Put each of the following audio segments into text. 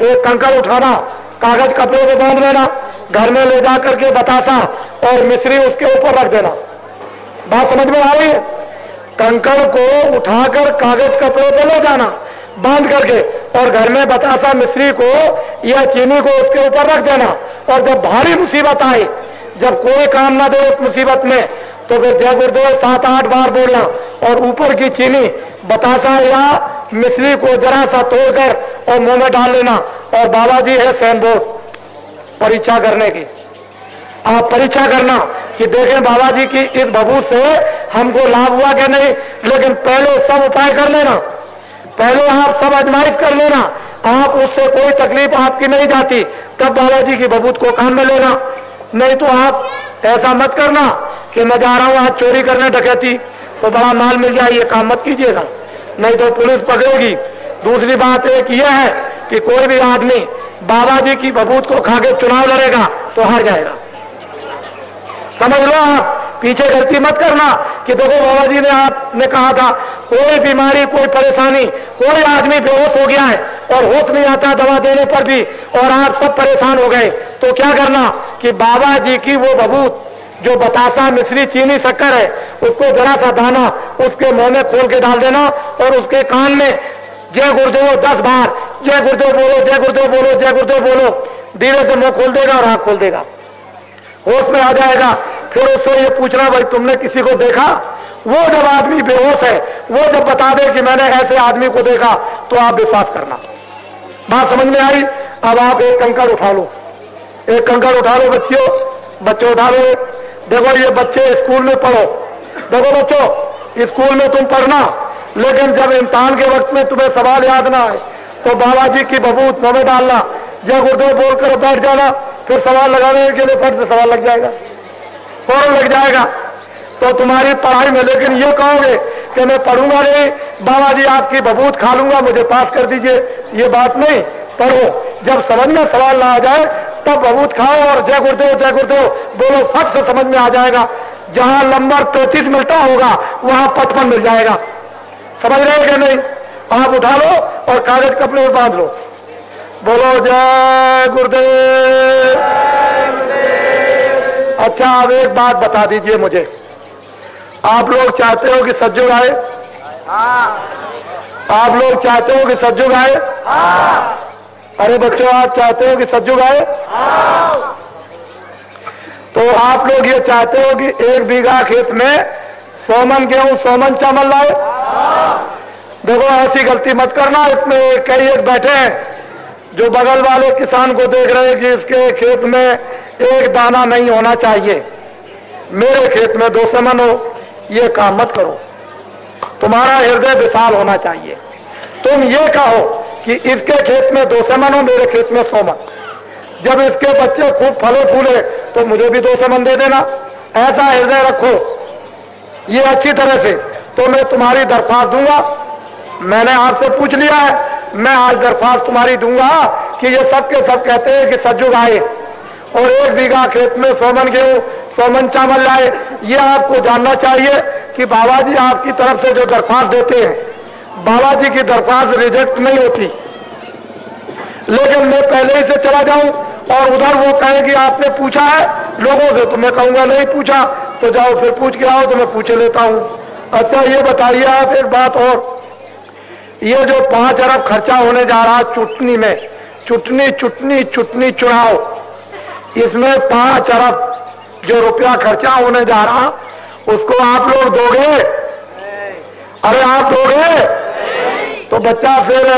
एक कंकड़ उठाना, कागज कपड़े में बांध लेना, घर में ले जा करके बतासा और मिश्री उसके ऊपर रख देना। बात समझ में आ रही है? कंकड़ को उठाकर कागज कपड़े पे ले जाना बांध करके, और घर में बतासा मिश्री को या चीनी को उसके ऊपर रख देना। और जब भारी मुसीबत आए, जब कोई काम ना दे उस मुसीबत में, तो फिर जय गुरुदेव 7-8 बार बोलना, और ऊपर की चीनी बतासा या मिश्री को जरा सा तोड़कर और मुंह में डाल लेना। और बाबा जी है सैन बोर्ड परीक्षा करने की, आप परीक्षा करना कि देखें बाबा जी की इस भभूत से हमको लाभ हुआ कि नहीं। लेकिन पहले सब उपाय कर लेना, पहले आप सब आजमाइश कर लेना, आप उससे कोई तकलीफ आपकी नहीं जाती, तब बाबा जी की भभूत को काम में लेना। नहीं तो आप ऐसा मत करना कि मैं जा रहा हूं आज चोरी करने डकैती, तो बड़ा माल मिल जाए, ये काम मत कीजिएगा, नहीं तो पुलिस पकड़ेगी। दूसरी बात एक यह है कि कोई भी आदमी बाबा जी की भभूत को खा के चुनाव लड़ेगा तो हार जाएगा। समझ लो, आप पीछे गलती मत करना कि देखो बाबा जी ने आपने कहा था कोई बीमारी कोई परेशानी, कोई आदमी बेहोश हो गया है और होश नहीं आता दवा देने पर भी, और आप सब परेशान हो गए, तो क्या करना कि बाबा जी की वो भभूत जो बतासा मिश्री चीनी शक्कर है, उसको जरा सा दाना उसके मुंह में खोल के डाल देना, और उसके कान में जय गुरुदेव 10 बार जय गुरुदेव बोलो, जय गुरुदेव बोलो, जय गुरुदेव बोलो। धीरे से मुंह खोल देगा और आंख खोल देगा, होश में आ जाएगा। फिर उससे ये पूछना भाई तुमने किसी को देखा? वो जब आदमी बेहोश है, वो जब बता दे कि मैंने ऐसे आदमी को देखा, तो आप विश्वास करना। बात समझ में आई? अब आप एक कंकड़ उठा लो, एक कंकड़ उठा लो बच्चियों, बच्चे उठा लो। देखो ये बच्चे स्कूल में पढ़ो, देखो बच्चों स्कूल में तुम पढ़ना, लेकिन जब इम्तिहान के वक्त में तुम्हें सवाल याद ना आए तो बाबा जी की भभूत मुंह में डालना, जय गुरुदेव बोलकर बैठ जाना, फिर सवाल लगाने के लिए फट से सवाल लग जाएगा, फौरन लग जाएगा, तो तुम्हारी पढ़ाई में। लेकिन ये कहोगे कि मैं पढ़ूंगा नहीं, बाबा जी आपकी भभूत खा लूंगा, मुझे पास कर दीजिए, ये बात नहीं। पढ़ो, जब समझ में सवाल ना आ जाए तब भभूत खाओ और जय गुरुदेव बोलो, फट से समझ में आ जाएगा। जहां नंबर 33 मिलता होगा वहां 55 मिल जाएगा। समझ रहे कि नहीं? आप उठा लो और कागज कपड़े में बांध लो, बोलो जय गुरुदेव। अच्छा, अब एक बात बता दीजिए मुझे, आप लोग चाहते हो कि सज्जो गाए? आप लोग चाहते हो कि सज्जो गाए? अरे बच्चों, आप चाहते हो कि सज्जो गाए? तो आप लोग ये चाहते हो कि 1 बीघा खेत में 100 मन गेहूं 100 मन चावल लाए? देखो ऐसी गलती मत करना, इसमें कई एक बैठे हैं जो बगल वाले किसान को देख रहे हैं कि इसके खेत में एक दाना नहीं होना चाहिए, मेरे खेत में 200 मन हो। ये काम मत करो, तुम्हारा हृदय विशाल होना चाहिए। तुम ये कहो कि इसके खेत में 200 मन हो, मेरे खेत में 100 मन। जब इसके बच्चे खूब फले फूले तो मुझे भी 200 मन दे देना, ऐसा हृदय रखो। ये अच्छी तरह से तो मैं तुम्हारी दरख्वास्त दूंगा। मैंने आपसे पूछ लिया है, मैं आज दरख्वास्त तुम्हारी दूंगा कि ये सब के सब कहते हैं कि सज्जू गाए और 1 बीघा खेत में 100 मन गेहूं 100 मन चावल लाए। ये आपको जानना चाहिए कि बाबा जी आपकी तरफ से जो दरख्वास्त देते हैं, बाबा जी की दरख्वास्त रिजेक्ट नहीं होती। लेकिन मैं पहले ही से चला जाऊं और उधर वो कहें कि आपने पूछा है लोगों से, तो मैं कहूंगा नहीं पूछा, तो जाओ फिर पूछ के आओ, तो मैं पूछ लेता हूं। अच्छा ये बताइए आप एक बात और, ये जो 5 अरब खर्चा होने जा रहा चुटनी में, चुटनी चुनाव, इसमें 5 अरब जो रुपया खर्चा होने जा रहा, उसको आप लोग दोगे? अरे आप दोगे? तो बच्चा फिर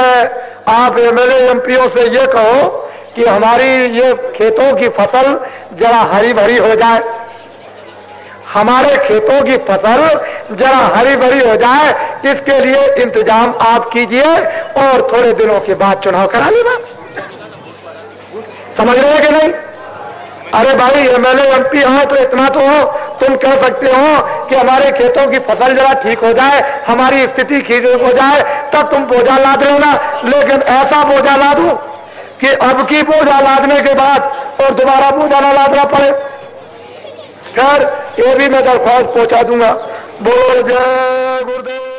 आप एमएलए एमपीओ से ये कहो कि हमारी ये खेतों की फसल जरा हरी भरी हो जाए, हमारे खेतों की फसल जरा हरी भरी हो जाए, इसके लिए इंतजाम आप कीजिए और थोड़े दिनों के बाद चुनाव करा लेना। समझ रहे हैं कि नहीं? अरे भाई एमएलए एमपी हो तो इतना तो हो, तुम कह सकते हो कि हमारे खेतों की फसल जरा ठीक हो जाए, हमारी स्थिति ठीक हो जाए, तब तुम बोझा लाद लेना। लेकिन ऐसा बोझा लादू कि अब की बोझा लादने के बाद और दोबारा बोझा ना लादना पड़े। खैर ये भी मैं दरख्वास्त पहुंचा दूंगा। बोलो जय गुरुदेव।